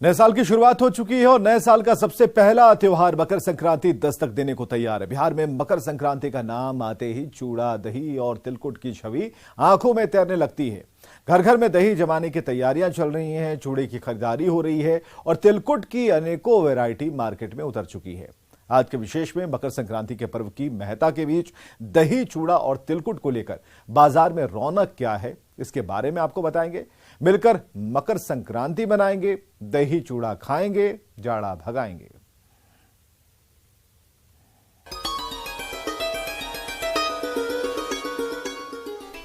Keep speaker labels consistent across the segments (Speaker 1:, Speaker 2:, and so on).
Speaker 1: नए साल की शुरुआत हो चुकी है और नए साल का सबसे पहला त्योहार मकर संक्रांति दस्तक देने को तैयार है। बिहार में मकर संक्रांति का नाम आते ही चूड़ा, दही और तिलकुट की छवि आंखों में तैरने लगती है। घर घर में दही जमाने की तैयारियां चल रही हैं, चूड़े की खरीदारी हो रही है और तिलकुट की अनेकों वैरायटी मार्केट में उतर चुकी है। आज के विशेष में मकर संक्रांति के पर्व की महत्ता के बीच दही, चूड़ा और तिलकुट को लेकर बाजार में रौनक क्या है, इसके बारे में आपको बताएंगे। मिलकर मकर संक्रांति मनाएंगे, दही चूड़ा खाएंगे, जाड़ा भगाएंगे।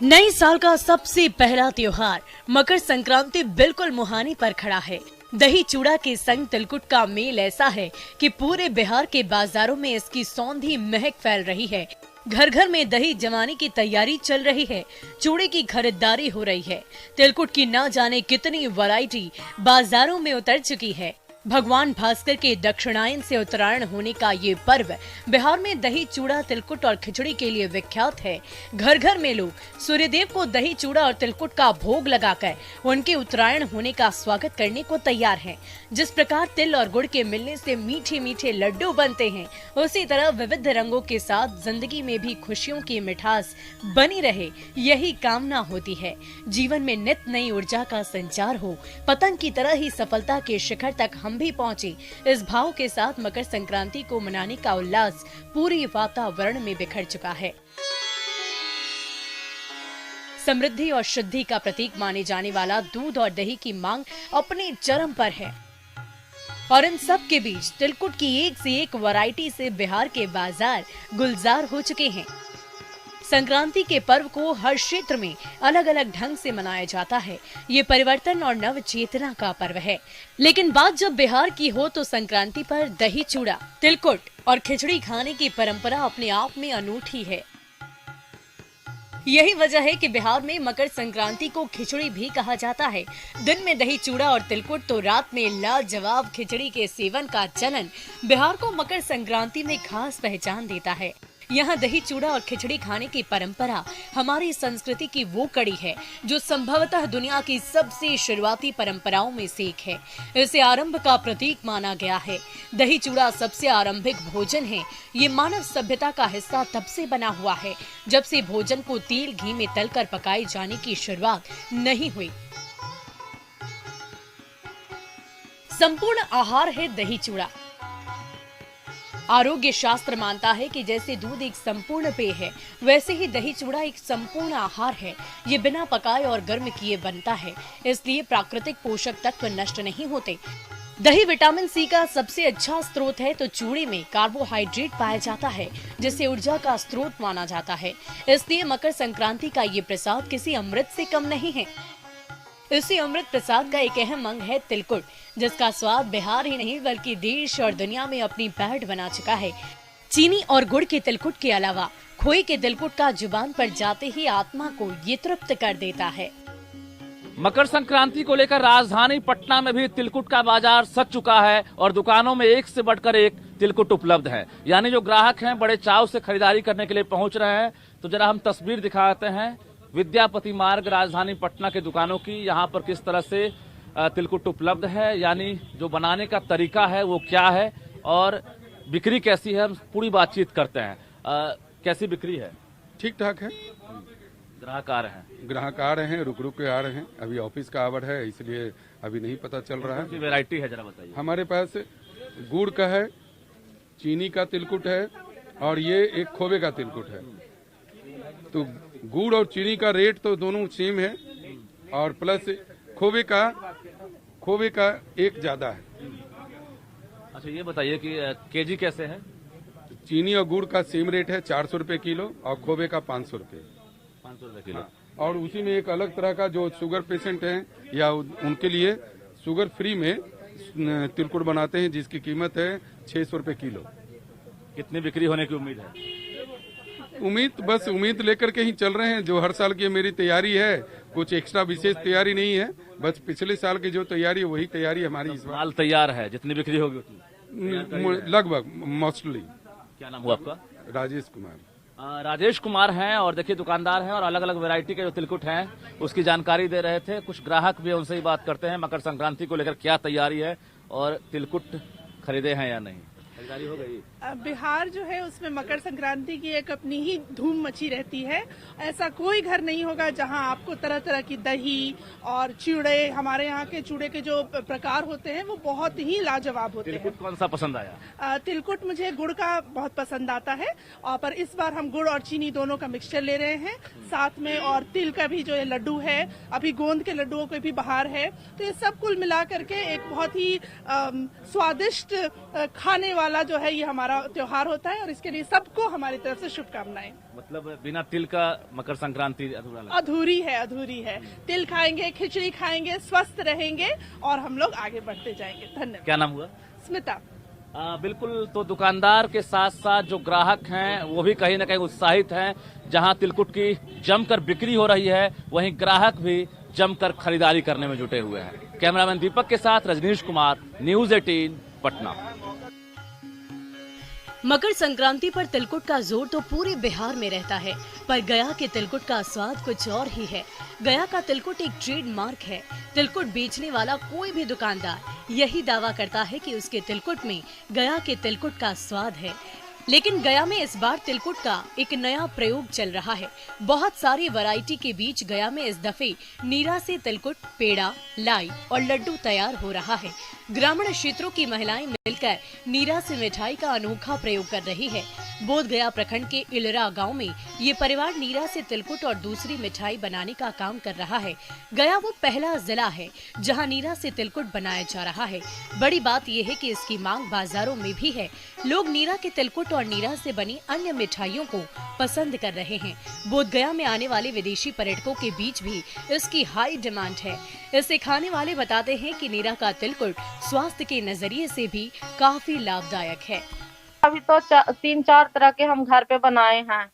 Speaker 2: नए साल का सबसे पहला त्योहार मकर संक्रांति बिल्कुल मुहाने पर खड़ा है। दही चूड़ा के संग तिलकुट का मेल ऐसा है कि पूरे बिहार के बाजारों में इसकी सौंधी महक फैल रही है। घर घर में दही जमाने की तैयारी चल रही है, चूड़े की खरीदारी हो रही है, तिलकुट की ना जाने कितनी वैरायटी बाजारों में उतर चुकी है। भगवान भास्कर के दक्षिणायन से उत्तरायण होने का ये पर्व बिहार में दही, चूड़ा, तिलकुट और खिचड़ी के लिए विख्यात है। घर घर में लोग सूर्यदेव को दही, चूड़ा और तिलकुट का भोग लगाकर उनके उत्तरायण होने का स्वागत करने को तैयार हैं। जिस प्रकार तिल और गुड़ के मिलने से मीठे मीठे लड्डू बनते हैं, उसी तरह विविध रंगों के साथ जिंदगी में भी खुशियों की मिठास बनी रहे, यही कामना होती है। जीवन में नित नई ऊर्जा का संचार हो, पतंग की तरह ही सफलता के शिखर तक हम भी पहुंचे, इस भाव के साथ मकर संक्रांति को मनाने का उल्लास पूरी वातावरण में बिखर चुका है। समृद्धि और शुद्धि का प्रतीक माने जाने वाला दूध और दही की मांग अपने चरम पर है और इन सब के बीच तिलकुट की एक से एक वैरायटी से बिहार के बाजार गुलजार हो चुके हैं। संक्रांति के पर्व को हर क्षेत्र में अलग अलग ढंग से मनाया जाता है। ये परिवर्तन और नव चेतना का पर्व है। लेकिन बात जब बिहार की हो तो संक्रांति पर दही, चूड़ा, तिलकुट और खिचड़ी खाने की परंपरा अपने आप में अनूठी है। यही वजह है कि बिहार में मकर संक्रांति को खिचड़ी भी कहा जाता है। दिन में दही, चूड़ा और तिलकुट तो रात में लाजवाब खिचड़ी के सेवन का चलन बिहार को मकर संक्रांति में खास पहचान देता है। यहाँ दही, चूड़ा और खिचड़ी खाने की परंपरा हमारी संस्कृति की वो कड़ी है जो संभवतः दुनिया की सबसे शुरुआती परंपराओं में से एक है। इसे आरंभ का प्रतीक माना गया है। दही चूड़ा सबसे आरंभिक भोजन है। ये मानव सभ्यता का हिस्सा तब से बना हुआ है जब से भोजन को तेल घी में तलकर पकाए जाने की शुरुआत नहीं हुई। संपूर्ण आहार है दही चूड़ा। आरोग्य शास्त्र मानता है कि जैसे दूध एक संपूर्ण पेय है, वैसे ही दही चूड़ा एक संपूर्ण आहार है। ये बिना पकाए और गर्म किए बनता है, इसलिए प्राकृतिक पोषक तत्व नष्ट नहीं होते। दही विटामिन सी का सबसे अच्छा स्रोत है तो चूड़े में कार्बोहाइड्रेट पाया जाता है, जिसे ऊर्जा का स्रोत माना जाता है। इसलिए मकर संक्रांति का ये प्रसाद किसी अमृत से कम नहीं है। इसी अमृत प्रसाद का एक अहम अंग है तिलकुट, जिसका स्वाद बिहार ही नहीं बल्कि देश और दुनिया में अपनी पैठ बना चुका है। चीनी और गुड़ के तिलकुट के अलावा खोए के तिलकुट का जुबान पर जाते ही आत्मा को ये तृप्त कर देता है।
Speaker 3: मकर संक्रांति को लेकर राजधानी पटना में भी तिलकुट का बाजार सज चुका है और दुकानों में एक से बढ़कर एक तिलकुट उपलब्ध है। यानी जो ग्राहक हैं बड़े चाव से खरीदारी करने के लिए पहुंच रहे हैं। तो जरा हम तस्वीर दिखाते हैं विद्यापति मार्ग राजधानी पटना के दुकानों की। यहाँ पर किस तरह से तिलकुट उपलब्ध है, यानी जो बनाने का तरीका है वो क्या है और बिक्री कैसी है, हम पूरी बातचीत करते हैं। कैसी बिक्री है?
Speaker 4: ठीक ठाक है।
Speaker 3: ग्राहक आ रहे हैं?
Speaker 4: ग्राहक आ रहे हैं, रुक रुक के आ रहे हैं। अभी ऑफिस का आवर है इसलिए अभी नहीं पता चल रहा है।
Speaker 3: वैरायटी है, जरा बताइए।
Speaker 4: हमारे पास गुड़ का है, चीनी का तिलकुट है और ये एक खोवे का तिलकुट है। तो गुड़ और चीनी का रेट तो दोनों सेम है और प्लस खोवे का एक ज्यादा है।
Speaker 3: अच्छा, ये बताइए कि केजी कैसे है?
Speaker 4: चीनी और गुड़ का सेम रेट है 400 रुपए किलो और खोवे का 500 रुपए।
Speaker 3: 500 रुपए किलो।
Speaker 4: हाँ, और उसी में एक अलग तरह का जो शुगर पेशेंट हैं या उनके लिए शुगर फ्री में तिलकुट बनाते हैं जिसकी कीमत है 600 रुपए किलो।
Speaker 3: कितनी बिक्री होने की उम्मीद है?
Speaker 4: उम्मीद लेकर के ही चल रहे हैं। जो हर साल की मेरी तैयारी है, कुछ एक्स्ट्रा विशेष तैयारी नहीं है, बस पिछले साल की जो तैयारी है वही तैयारी हमारी इस बार।
Speaker 3: माल तैयार है, जितनी बिक्री होगी उतनी
Speaker 4: लगभग मोस्टली।
Speaker 3: क्या नाम हुआ आपका?
Speaker 4: राजेश कुमार।
Speaker 3: राजेश कुमार हैं और देखिए दुकानदार हैं और अलग अलग वैरायटी के जो तिलकुट हैं उसकी जानकारी दे रहे थे। कुछ ग्राहक भी उनसे ही बात करते हैं, मकर संक्रांति को लेकर क्या तैयारी है और तिलकुट खरीदे हैं या नहीं। खरीदारी हो गई?
Speaker 5: बिहार जो है उसमें मकर संक्रांति की एक अपनी ही धूम मची रहती है। ऐसा कोई घर नहीं होगा जहां आपको तरह तरह की दही और चूड़े, हमारे यहाँ के चूड़े के जो प्रकार होते हैं वो बहुत ही लाजवाब होते हैं।
Speaker 3: तिलकुट कौन सा पसंद आया?
Speaker 5: तिलकुट मुझे गुड़ का बहुत पसंद आता है और पर इस बार हम गुड़ और चीनी दोनों का मिक्सचर ले रहे हैं साथ में, और तिल का भी जो ये लड्डू है, अभी गोंद के लड्डुओं को भी बाहर है, तो ये सब कुल मिला करके एक बहुत ही स्वादिष्ट खाने वाला जो है ये हमारा त्योहार होता है और इसके लिए सबको हमारी तरफ से शुभकामनाएं।
Speaker 3: मतलब बिना तिल का मकर संक्रांति
Speaker 5: अधूरी है। तिल खाएंगे, खिचड़ी खाएंगे, स्वस्थ रहेंगे और हम लोग आगे बढ़ते जाएंगे। धन्यवाद।
Speaker 3: क्या नाम हुआ?
Speaker 5: स्मिता।
Speaker 3: बिल्कुल, तो दुकानदार के साथ साथ जो ग्राहक हैं वो भी कहीं ना कहीं उत्साहित हैं। जहां तिलकुट की जमकर बिक्री हो रही है वहीं ग्राहक भी जमकर खरीदारी करने में जुटे हुए हैं। कैमरामैन दीपक के साथ रजनीश कुमार, न्यूज़ 18 पटना।
Speaker 2: मकर संक्रांति पर तिलकुट का जोर तो पूरे बिहार में रहता है, पर गया के तिलकुट का स्वाद कुछ और ही है। गया का तिलकुट एक ट्रेडमार्क है। तिलकुट बेचने वाला कोई भी दुकानदार यही दावा करता है कि उसके तिलकुट में गया के तिलकुट का स्वाद है। लेकिन गया में इस बार तिलकुट का एक नया प्रयोग चल रहा है। बहुत सारी वैरायटी के बीच गया में इस दफे नीरा से तिलकुट, पेड़ा, लाई और लड्डू तैयार हो रहा है। ग्रामीण क्षेत्रों की महिलाएं मिलकर नीरा से मिठाई का अनोखा प्रयोग कर रही है। बोधगया प्रखंड के इलरा गांव में ये परिवार नीरा से तिलकुट और दूसरी मिठाई बनाने का काम कर रहा है। गया वो पहला जिला है जहां नीरा से तिलकुट बनाया जा रहा है। बड़ी बात यह है कि इसकी मांग बाजारों में भी है। लोग नीरा के तिलकुट और नीरा से बनी अन्य मिठाइयों को पसंद कर रहे हैं। बोधगया में आने वाले विदेशी पर्यटकों के बीच भी इसकी हाई डिमांड है। इसे खाने वाले बताते हैं कि नीरा का तिलकुट स्वास्थ्य के नजरिए से भी काफी लाभदायक है।
Speaker 6: अभी तो 3-4 तरह के हम घर पे बनाए हैं।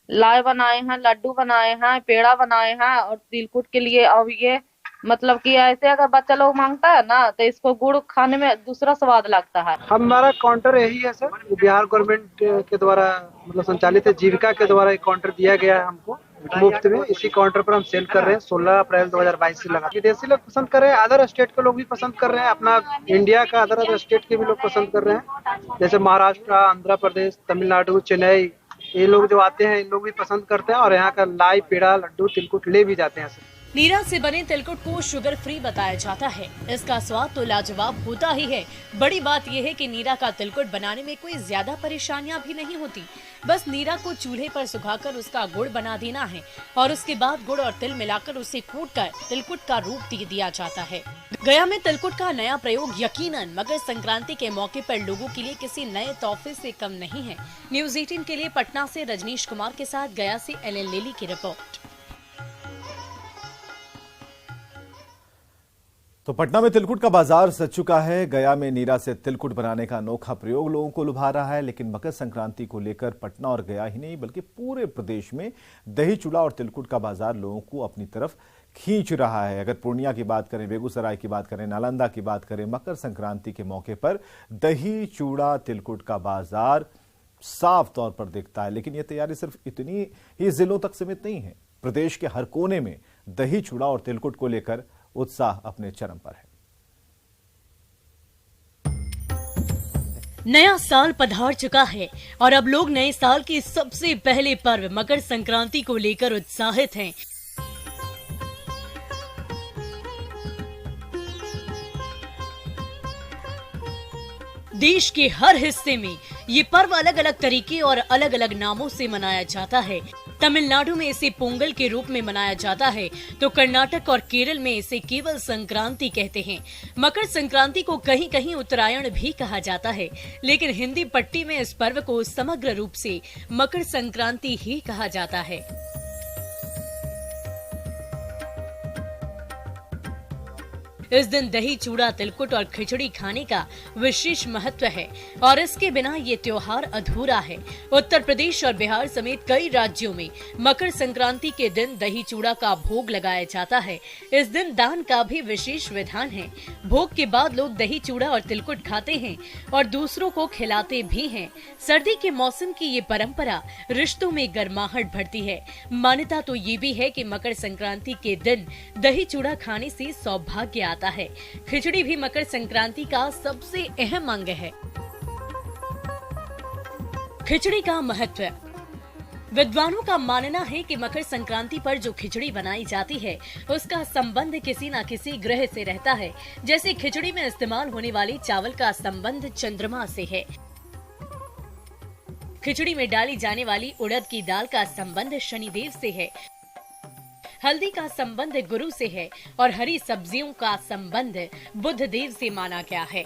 Speaker 6: लाई बनाए हैं, लड्डू बनाए हैं, पेड़ा बनाए हैं और तिलकुट के लिए अब ये मतलब कि ऐसे अगर बच्चा लोग मांगता है ना तो इसको गुड़ खाने में दूसरा स्वाद लगता है।
Speaker 7: हमारा काउंटर यही है सर, बिहार गवर्नमेंट के द्वारा मतलब संचालित है, जीविका के द्वारा एक काउंटर दिया गया है हमको मुफ्त में। इसी काउंटर पर हम सेल कर रहे हैं 16 अप्रैल 2022 से लगा। विदेशी लोग पसंद कर रहे हैं, अदर स्टेट के लोग भी पसंद कर रहे हैं, अपना इंडिया का अदर स्टेट के भी लोग पसंद कर रहे हैं, जैसे महाराष्ट्र, आंध्र प्रदेश, तमिलनाडु, चेन्नई, ये लोग जो आते हैं इन लोग भी पसंद करते हैं और यहाँ का लाई, पेड़ा, लड्डू, तिलकुट ले भी जाते हैं सर।
Speaker 2: नीरा से बने तिलकुट को शुगर फ्री बताया जाता है। इसका स्वाद तो लाजवाब होता ही है। बड़ी बात यह है कि नीरा का तिलकुट बनाने में कोई ज्यादा परेशानियां भी नहीं होती। बस नीरा को चूल्हे पर सुखाकर उसका गुड़ बना देना है और उसके बाद गुड़ और तिल मिलाकर उसे कूटकर तिलकुट का रूप दे दिया जाता है। गया में तिलकुट का नया प्रयोग यकीनन मकर संक्रांति के मौके पर लोगों के लिए किसी नए तोहफे से कम नहीं है। न्यूज़ 18 के लिए पटना से रजनीश कुमार के साथ गया से LL लेली की रिपोर्ट।
Speaker 1: तो पटना में तिलकुट का बाजार सज चुका है। गया में नीरा से तिलकुट बनाने का अनोखा प्रयोग लोगों को लुभा रहा है। लेकिन मकर संक्रांति को लेकर पटना और गया ही नहीं बल्कि पूरे प्रदेश में दही चूड़ा और तिलकुट का बाजार लोगों को अपनी तरफ खींच रहा है। अगर पूर्णिया की बात करें, बेगूसराय की बात करें, नालंदा की बात करें, मकर संक्रांति के मौके पर दही चूड़ा तिलकुट का बाजार साफ तौर पर दिखता है। लेकिन यह तैयारी सिर्फ इतनी ही जिलों तक सीमित नहीं है। प्रदेश के हर कोने में दही चूड़ा और तिलकुट को लेकर उत्साह अपने चरम पर है।
Speaker 2: नया साल पधार चुका है और अब लोग नए साल के सबसे पहले पर्व मकर संक्रांति को लेकर उत्साहित हैं। देश के हर हिस्से में ये पर्व अलग अलग तरीके और अलग अलग नामों से मनाया जाता है। तमिलनाडु में इसे पोंगल के रूप में मनाया जाता है तो कर्नाटक और केरल में इसे केवल संक्रांति कहते हैं। मकर संक्रांति को कहीं कहीं उत्तरायण भी कहा जाता है, लेकिन हिंदी पट्टी में इस पर्व को समग्र रूप से मकर संक्रांति ही कहा जाता है। इस दिन दही चूड़ा तिलकुट और खिचड़ी खाने का विशेष महत्व है और इसके बिना ये त्योहार अधूरा है। उत्तर प्रदेश और बिहार समेत कई राज्यों में मकर संक्रांति के दिन दही चूड़ा का भोग लगाया जाता है। इस दिन दान का भी विशेष विधान है। भोग के बाद लोग दही चूड़ा और तिलकुट खाते हैं और दूसरों को खिलाते भी हैं। सर्दी के मौसम की ये परंपरा रिश्तों में गर्माहट भरती है। मान्यता तो ये भी है कि मकर संक्रांति के दिन दही चूड़ा खाने से सौभाग्य आता है। खिचड़ी भी मकर संक्रांति का सबसे अहम अंग है। खिचड़ी का महत्व। विद्वानों का मानना है कि मकर संक्रांति पर जो खिचड़ी बनाई जाती है उसका संबंध किसी न किसी ग्रह से रहता है। जैसे खिचड़ी में इस्तेमाल होने वाले चावल का संबंध चंद्रमा से है। खिचड़ी में डाली जाने वाली उड़द की दाल का संबंध शनिदेव से है। हल्दी का संबंध गुरु से है और हरी सब्जियों का संबंध बुध देव से माना गया है।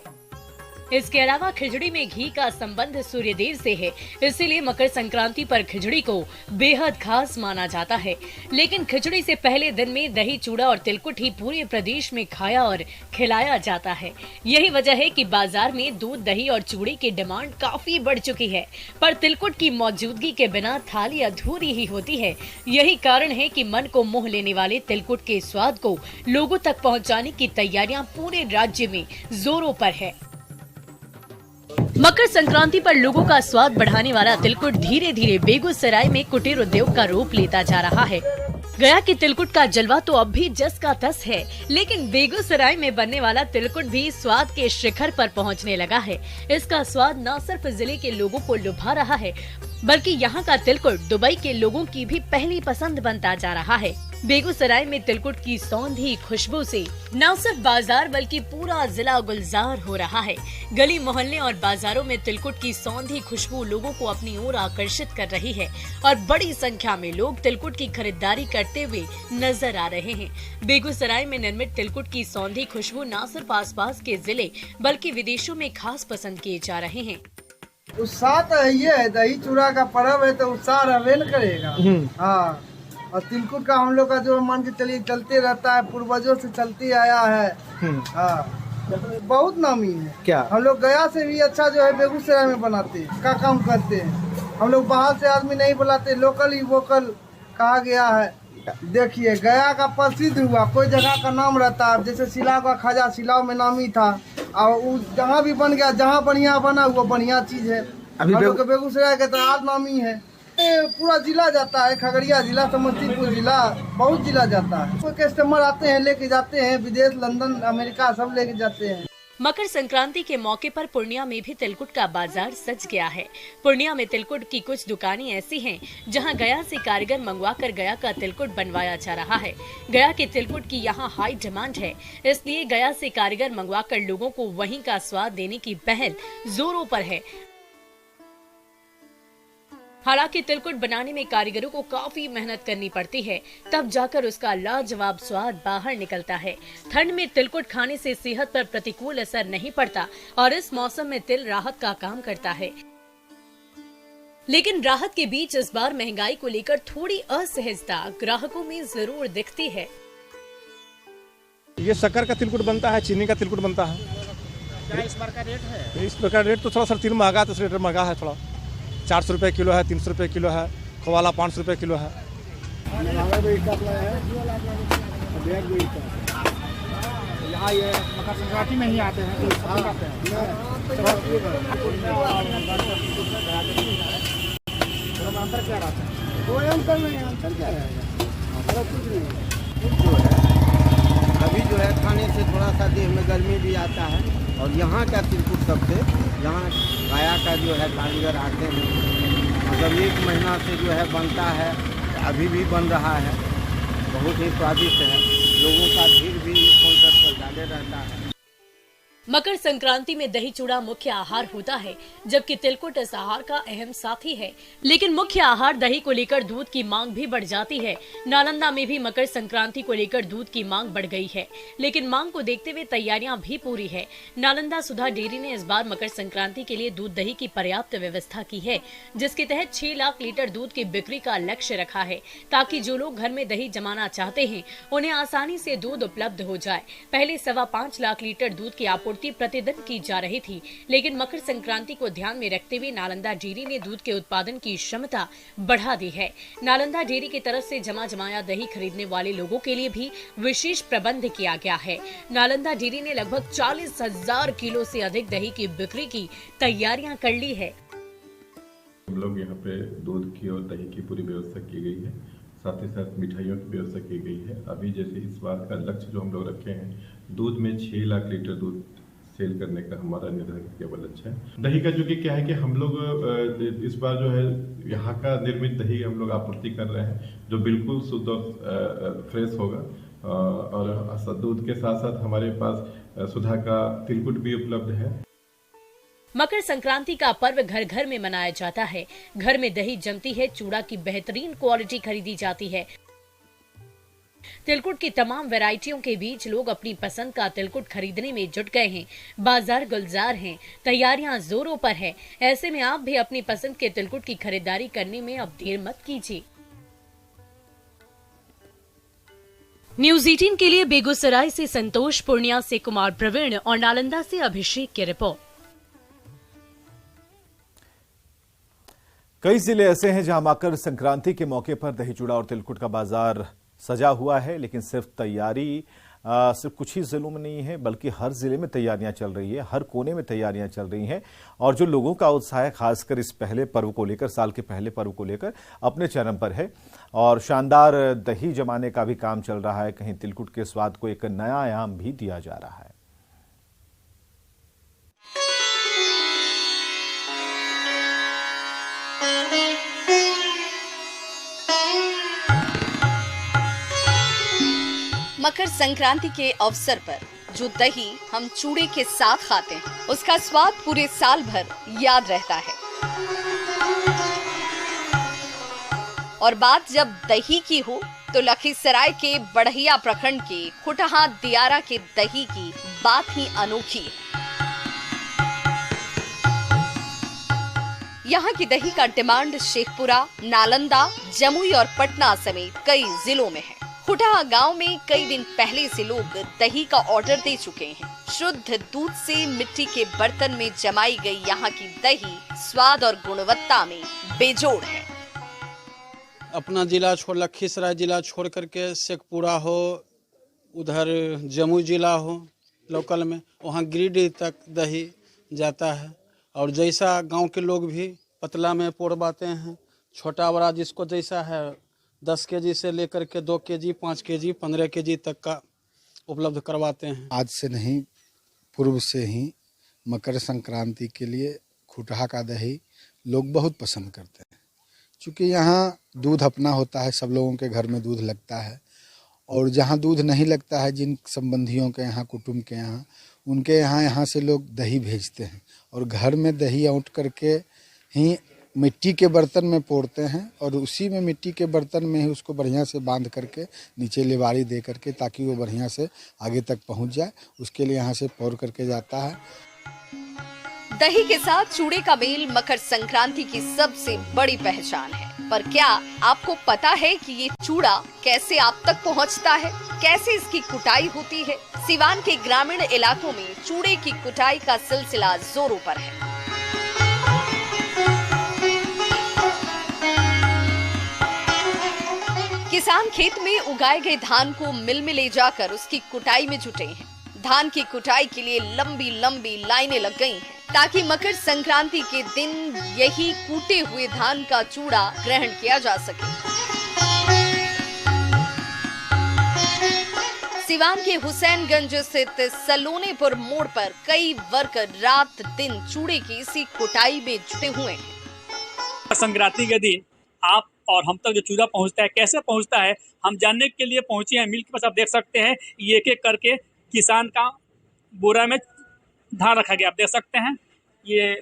Speaker 2: इसके अलावा खिचड़ी में घी का संबंध सूर्य देव से है। इसीलिए मकर संक्रांति पर खिचड़ी को बेहद खास माना जाता है। लेकिन खिचड़ी से पहले दिन में दही चूड़ा और तिलकुट ही पूरे प्रदेश में खाया और खिलाया जाता है। यही वजह है कि बाजार में दूध, दही और चूड़े की डिमांड काफी बढ़ चुकी है। पर तिलकुट की मौजूदगी के बिना थाली अधूरी ही होती है। यही कारण है कि मन को मोह लेने वाले तिलकुट के स्वाद को लोगों तक पहुँचाने की तैयारियां पूरे राज्य में जोरों पर है। मकर संक्रांति पर लोगों का स्वाद बढ़ाने वाला तिलकुट धीरे धीरे बेगूसराय में कुटीर उद्योग का रूप लेता जा रहा है। गया के तिलकुट का जलवा तो अब भी जस का तस है, लेकिन बेगूसराय में बनने वाला तिलकुट भी स्वाद के शिखर पर पहुंचने लगा है। इसका स्वाद न सिर्फ जिले के लोगों को लुभा रहा है, बल्कि यहाँ का तिलकुट दुबई के लोगों की भी पहली पसंद बनता जा रहा है। बेगूसराय में तिलकुट की सौंधी खुशबू से न सिर्फ बाजार बल्कि पूरा जिला गुलजार हो रहा है। गली मोहल्ले और बाजारों में तिलकुट की सौंधी खुशबू लोगों को अपनी ओर आकर्षित कर रही है और बड़ी संख्या में लोग तिलकुट की खरीदारी करते हुए नजर आ रहे हैं। बेगूसराय में निर्मित तिलकुट की सौंधी खुशबू न सिर्फ आसपास के जिले बल्कि विदेशों में खास पसंद किए जा रहे हैं।
Speaker 8: उत्साह तो ये है, दही चूड़ा का पर्व है तो उत्साह रहबे न करेगा। हाँ, और तिलकुट का हम लोग का जो मान के चलिए चलते रहता है, पूर्वजों से चलते आया है। हाँ, बहुत नामी है। क्या हम लोग गया से भी अच्छा जो है बेगूसराय में बनाते का काम करते हैं। हम लोग बाहर से आदमी नहीं बुलाते, लोकल ही वोकल कहा गया है। देखिए गया का प्रसिद्ध हुआ, कोई जगह का नाम रहता है। जैसे सिलाव का खाजा सिलाव में नामी था, और जहाँ भी बन गया, जहाँ बढ़िया बना वो बढ़िया चीज है। अभी बेगूसराय का तो नामी है। पूरा जिला जाता है, खगड़िया जिला, समस्तीपुर जिला, बहुत जिला जाता है। कोई कस्टमर आते हैं, लेके जाते हैं विदेश, लंदन, अमेरिका सब लेके जाते हैं।
Speaker 2: मकर संक्रांति के मौके पर पूर्णिया में भी तिलकुट का बाजार सज गया है। पूर्णिया में तिलकुट की कुछ दुकानें ऐसी हैं जहां गया से कारीगर मंगवाकर गया का तिलकुट बनवाया जा रहा है। गया के तिलकुट की यहां हाई डिमांड है, इसलिए गया से कारीगर मंगवाकर लोगों को वहीं का स्वाद देने की पहल जोरों पर है। हालांकि तिलकुट बनाने में कारीगरों को काफी मेहनत करनी पड़ती है, तब जाकर उसका लाजवाब स्वाद बाहर निकलता है। ठंड में तिलकुट खाने से सेहत पर प्रतिकूल असर नहीं पड़ता और इस मौसम में तिल राहत का काम करता है। लेकिन राहत के बीच इस बार महंगाई को लेकर थोड़ी असहजता ग्राहकों में जरूर दिखती है।
Speaker 9: ये शक्कर का तिलकुट बनता है, चीनी का तिलकुट बनता है।
Speaker 10: क्या इस बार का रेट है?
Speaker 9: इस बार का रेट तो थोड़ा सा तीन महंगा, तो रेट महंगा है थोड़ा। 400 रुपये किलो है, 300 रुपये किलो है, खोवाला 500 रुपये किलो है।
Speaker 10: यहाँ ये मकर संक्रांति में ही आते हैं। अंतर क्या रहता है?
Speaker 8: कोई अंतर नहीं, अंतर क्या रहेगा?
Speaker 11: अभी जो है खाने से थोड़ा सा देह में गर्मी भी आता है। और यहाँ का तिलकुट सबसे, यहाँ गया का जो है कारीगर आते हैं, मतलब 1 महीना से जो है बनता है, अभी भी बन रहा है, बहुत ही स्वादिष्ट है। लोगों का भीड़ भी इस काउंटर पर ज़्यादा रहता है।
Speaker 2: मकर संक्रांति में दही चूड़ा मुख्य आहार होता है, जबकि तिलकुट इस आहार का अहम साथी है। लेकिन मुख्य आहार दही को लेकर दूध की मांग भी बढ़ जाती है। नालंदा में भी मकर संक्रांति को लेकर दूध की मांग बढ़ गई है, लेकिन मांग को देखते हुए तैयारियां भी पूरी है। नालंदा सुधा डेयरी ने इस बार मकर संक्रांति के लिए दूध दही की पर्याप्त व्यवस्था की है, जिसके तहत 6 लाख लीटर दूध की बिक्री का लक्ष्य रखा है, ताकि जो लोग घर में दही जमाना चाहते हैं उन्हें आसानी से दूध उपलब्ध हो जाए। पहले 5.25 लाख लीटर दूध की आपूर्ति प्रतिदिन की जा रही थी, लेकिन मकर संक्रांति को ध्यान में रखते हुए नालंदा डेयरी ने दूध के उत्पादन की क्षमता बढ़ा दी है। नालंदा डेयरी की तरफ से जमाया दही खरीदने वाले लोगों के लिए भी विशेष प्रबंध किया गया है। नालंदा डेयरी ने लगभग 40,000 किलो से अधिक दही की बिक्री की तैयारियां कर ली है।
Speaker 12: हम लोग यहाँ पे दूध की और दही की पूरी व्यवस्था की गई है, साथ ही साथ मिठाइयों की व्यवस्था की गई है। अभी जैसे इस बार का लक्ष्य जो हम लोग रखे हैं, दूध में 6 लाख लीटर दूध सेल करने का हमारा निर्धारित केवल लक्ष्य है। दही का चूंकि क्या है कि हम लोग इस बार जो है यहाँ का निर्मित दही हम लोग आपूर्ति कर रहे हैं, जो बिल्कुल शुद्ध और फ्रेश होगा। और दूध के साथ साथ हमारे पास सुधा का तिलकुट भी उपलब्ध है।
Speaker 2: मकर संक्रांति का पर्व घर घर में मनाया जाता है। घर में दही जमती है, चूड़ा की बेहतरीन क्वालिटी खरीदी जाती है। तिलकुट की तमाम वैरायटियों के बीच लोग अपनी पसंद का तिलकुट खरीदने में जुट गए हैं। बाजार गुलजार हैं, तैयारियां जोरों पर है। ऐसे में आप भी अपनी पसंद के तिलकुट की खरीदारी करने में अब देर मत कीजिए। न्यूज़ 18 के लिए बेगूसराय से संतोष, पूर्णिया से कुमार प्रवीण और नालंदा से अभिषेक की रिपोर्ट।
Speaker 1: कई जिले ऐसे हैं जहां मकर संक्रांति के मौके पर दही चूड़ा और तिलकुट का बाजार सजा हुआ है, लेकिन सिर्फ तैयारी सिर्फ कुछ ही जिलों में नहीं है, बल्कि हर जिले में तैयारियां चल रही है, हर कोने में तैयारियां चल रही हैं। और जो लोगों का उत्साह है, खासकर इस पहले पर्व को लेकर, साल के पहले पर्व को लेकर, अपने चरम पर है। और शानदार दही जमाने का भी काम चल रहा है। कहीं तिलकुट के स्वाद को एक नया आयाम भी दिया जा रहा है।
Speaker 13: मकर संक्रांति के अवसर पर जो दही हम चूड़े के साथ खाते हैं, उसका स्वाद पूरे साल भर याद रहता है। और बात जब दही की हो तो लखीसराय के बढ़िया प्रखंड के खुटहा दियारा के दही की बात ही अनोखी है। यहाँ की दही का डिमांड शेखपुरा, नालंदा, जमुई और पटना समेत कई जिलों में है। खुटहा गांव में कई दिन पहले से लोग दही का ऑर्डर दे चुके हैं। शुद्ध दूध से मिट्टी के बर्तन में जमाई गई यहाँ की दही स्वाद और गुणवत्ता में बेजोड़ है।
Speaker 14: अपना जिला छोड़, लखीसराय जिला छोड़ करके शेखपुरा हो, उधर जमुई जिला हो, लोकल में वहाँ गिरिडीह तक दही जाता है। और जैसा गांव के लोग भी पतला में पोड़वाते हैं, छोटा बड़ा जिसको जैसा है 10 केजी से लेकर के 2 केजी, 5 केजी, 15 केजी तक का उपलब्ध करवाते हैं।
Speaker 15: आज से नहीं, पूर्व से ही मकर संक्रांति के लिए खुटहा का दही लोग बहुत पसंद करते हैं, क्योंकि यहाँ दूध अपना होता है, सब लोगों के घर में दूध लगता है। और जहाँ दूध नहीं लगता है, जिन संबंधियों के यहाँ, कुटुंब के यहाँ, उनके यहाँ से लोग दही भेजते हैं और घर में दही औंट करके ही मिट्टी के बर्तन में पोड़ते हैं और उसी में मिट्टी के बर्तन में ही उसको बढ़िया से बांध करके नीचे लेवारी दे करके, ताकि वो बढ़िया से आगे तक पहुंच जाए, उसके लिए यहाँ से पोड़ करके जाता है।
Speaker 13: दही के साथ चूड़े का मेल मकर संक्रांति की सबसे बड़ी पहचान है। पर क्या आपको पता है कि ये चूड़ा कैसे आप तक पहुंचता है, कैसे इसकी कुटाई होती है? सिवान के ग्रामीण इलाकों में चूड़े की कुटाई का सिलसिला जोरों पर है। किसान खेत में उगाए गए धान को मिल में ले जाकर उसकी कुटाई में जुटे हैं। धान की कुटाई के लिए लंबी लंबी लाइनें लग गई हैं, ताकि मकर संक्रांति के दिन यही कूटे हुए धान का चूड़ा ग्रहण किया जा सके। सिवान के हुसैनगंज स्थित सलोनेपुर मोड़ पर कई वर्कर रात दिन चूड़े की इसी कुटाई में जुटे हुए हैं।
Speaker 16: संक्रांति के दिन आप और हम तक जो चूड़ा पहुंचता है, कैसे पहुंचता है, हम जानने के लिए पहुंचे हैं मिल के पास। आप देख सकते हैं ये एक एक करके किसान का बोरा में धान रखा गया। आप देख सकते हैं ये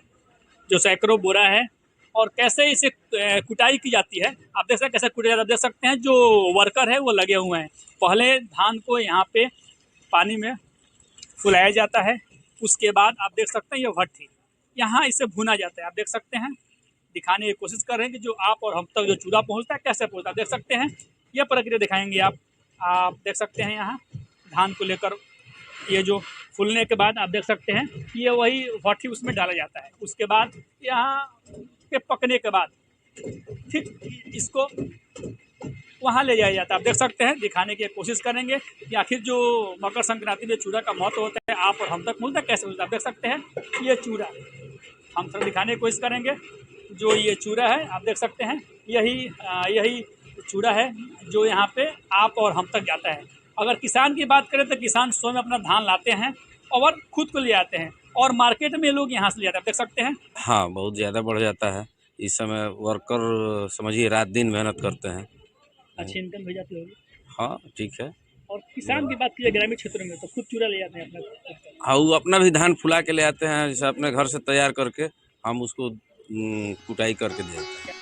Speaker 16: जो सैकड़ों बोरा है और कैसे इसे कुटाई की जाती है। आप देख सकते हैं कैसे कुटाई जाता है। आप देख सकते हैं जो वर्कर है वो लगे हुए हैं। पहले धान को यहाँ पे पानी में फुलाया जाता है, उसके बाद आप देख सकते हैं ये भट्ठी, यहाँ इसे भुना जाता है। आप देख सकते हैं, दिखाने की कोशिश कर रहे हैं कि जो आप और हम तक जो चूड़ा पहुँचता है कैसे पहुँचता है। देख सकते हैं ये प्रक्रिया दिखाएंगे आप देख सकते हैं यहाँ धान को लेकर ये जो फूलने के बाद आप देख सकते हैं ये वही भट्ठी उसमें डाला जाता है। उसके बाद यहाँ के पकने के बाद फिर इसको वहाँ ले जाया जाता है। आप देख सकते हैं, दिखाने की कोशिश करेंगे कि आखिर जो मकर संक्रांति में चूड़ा का महत्व होता है आप और हम तक मिलता है कैसे मिलता है। आप देख सकते हैं ये चूड़ा हम सब दिखाने की कोशिश करेंगे। जो ये चूड़ा है आप देख सकते हैं यही चूड़ा है जो यहाँ पे आप और हम तक जाता है। अगर किसान की बात करें तो किसान स्वयं अपना धान लाते हैं और खुद को ले आते हैं और मार्केट में लोग यहाँ से ले जाते हैं। आप देख सकते हैं
Speaker 17: हाँ, बहुत ज़्यादा बढ़ जाता है। इस समय वर्कर समझिए रात दिन मेहनत करते हैं।
Speaker 16: अच्छी इनकम हो जाती होगी।
Speaker 17: हाँ ठीक है।
Speaker 16: और किसान की बात कीजिए ग्रामीण क्षेत्रों में तो खुद चूड़ा ले जाते हैं अपना।
Speaker 17: हाँ, वो अपना भी धान फुला के ले आते हैं, जैसे अपने घर से तैयार करके हम उसको कुटाई करके दे देते हैं।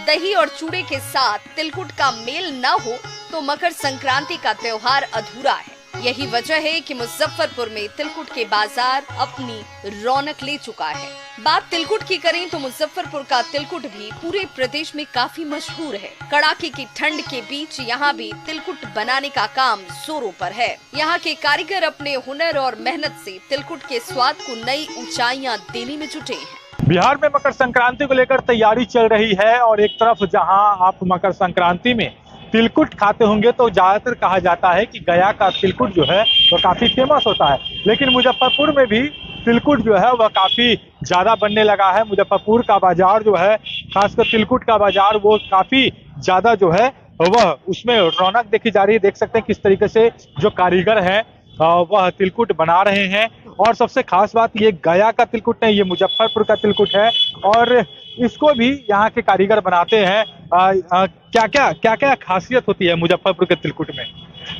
Speaker 13: दही और चूड़े के साथ तिलकुट का मेल न हो तो मकर संक्रांति का त्योहार अधूरा है। यही वजह है कि मुजफ्फरपुर में तिलकुट के बाजार अपनी रौनक ले चुका है। बात तिलकुट की करें तो मुजफ्फरपुर का तिलकुट भी पूरे प्रदेश में काफी मशहूर है। कड़ाके की ठंड के बीच यहाँ भी तिलकुट बनाने का काम जोरों पर है। यहाँ के कारीगर अपने हुनर और मेहनत से तिलकुट के स्वाद को नई ऊंचाइयाँ देने में जुटे हैं।
Speaker 18: बिहार में मकर संक्रांति को लेकर तैयारी चल रही है और एक तरफ जहां आप मकर संक्रांति में तिलकुट खाते होंगे तो ज्यादातर कहा जाता है कि गया का तिलकुट जो है वो काफी फेमस होता है, लेकिन मुजफ्फरपुर में भी तिलकुट जो है वह काफी ज्यादा बनने लगा है। मुजफ्फरपुर का बाजार जो है, खासकर तिलकुट का बाजार, वो काफी ज्यादा जो है वह उसमें रौनक देखी जा रही है। देख सकते हैं किस तरीके से जो कारीगर हैं वह तिलकुट बना रहे हैं। और सबसे खास बात ये गया का तिलकुट नहीं, ये मुजफ्फरपुर का तिलकुट है और इसको भी यहाँ के कारीगर बनाते हैं। क्या क्या खासियत होती है मुजफ्फरपुर के तिलकुट में?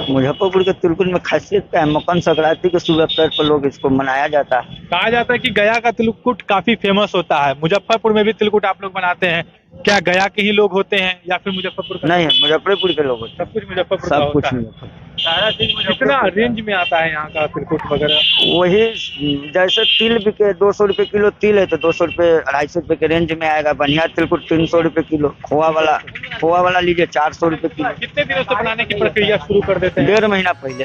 Speaker 19: मुजफ्फरपुर के तिलकुट में खासियत क्या है? मकर संक्रांति के शुभ अवसर पर लोग इसको मनाया जाता है।
Speaker 18: कहा जाता है कि गया का तिलकुट काफी फेमस होता है। मुजफ्फरपुर में भी तिलकुट आप लोग बनाते हैं, क्या गया के ही लोग होते हैं या फिर मुजफ्फरपुर का?
Speaker 19: नहीं, मुजफ्फरपुर के लोग होते हैं।
Speaker 18: सब कुछ मुजफ्फरपुर का होता है। कितना रेंज में आता है यहाँ का तिलकुट वगैरह?
Speaker 19: वही जैसे तिल बिके 200 रुपए किलो तिल है तो 200 रुपए 250 रुपए के रेंज में आएगा। बढ़िया तिलकुट 300 रुपए किलो। खोआ वाला लीजिए 400 रुपए किलो।
Speaker 18: कितने दिनों से बनाने की प्रक्रिया शुरू कर देते हैं?
Speaker 19: 1.5 महीना पहले।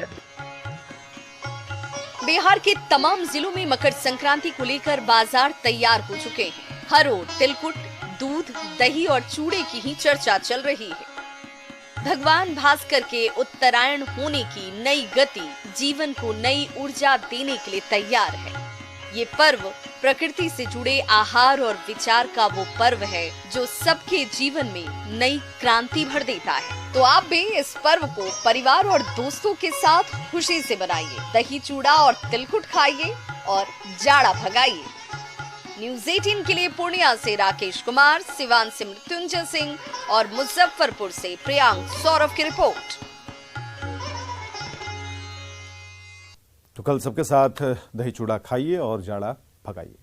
Speaker 13: बिहार के तमाम जिलों में मकर संक्रांति को लेकर बाजार तैयार हो चुके हैं। हर ओर तिलकुट, दूध, दही और चूड़े की ही चर्चा चल रही है। भगवान भास्कर के उत्तरायण होने की नई गति जीवन को नई ऊर्जा देने के लिए तैयार है। ये पर्व प्रकृति से जुड़े आहार और विचार का वो पर्व है जो सबके जीवन में नई क्रांति भर देता है। तो आप भी इस पर्व को परिवार और दोस्तों के साथ खुशी से मनाइए। दही चूड़ा और तिलकुट खाइए और जाड़ा भगाइए। न्यूज़ 18 के लिए पूर्णिया से राकेश कुमार, सिवान से मृत्युंजय सिंह और मुजफ्फरपुर से प्रियांक सौरभ की रिपोर्ट।
Speaker 1: तो कल सबके साथ दही चूड़ा खाइए और जाड़ा भगाइए।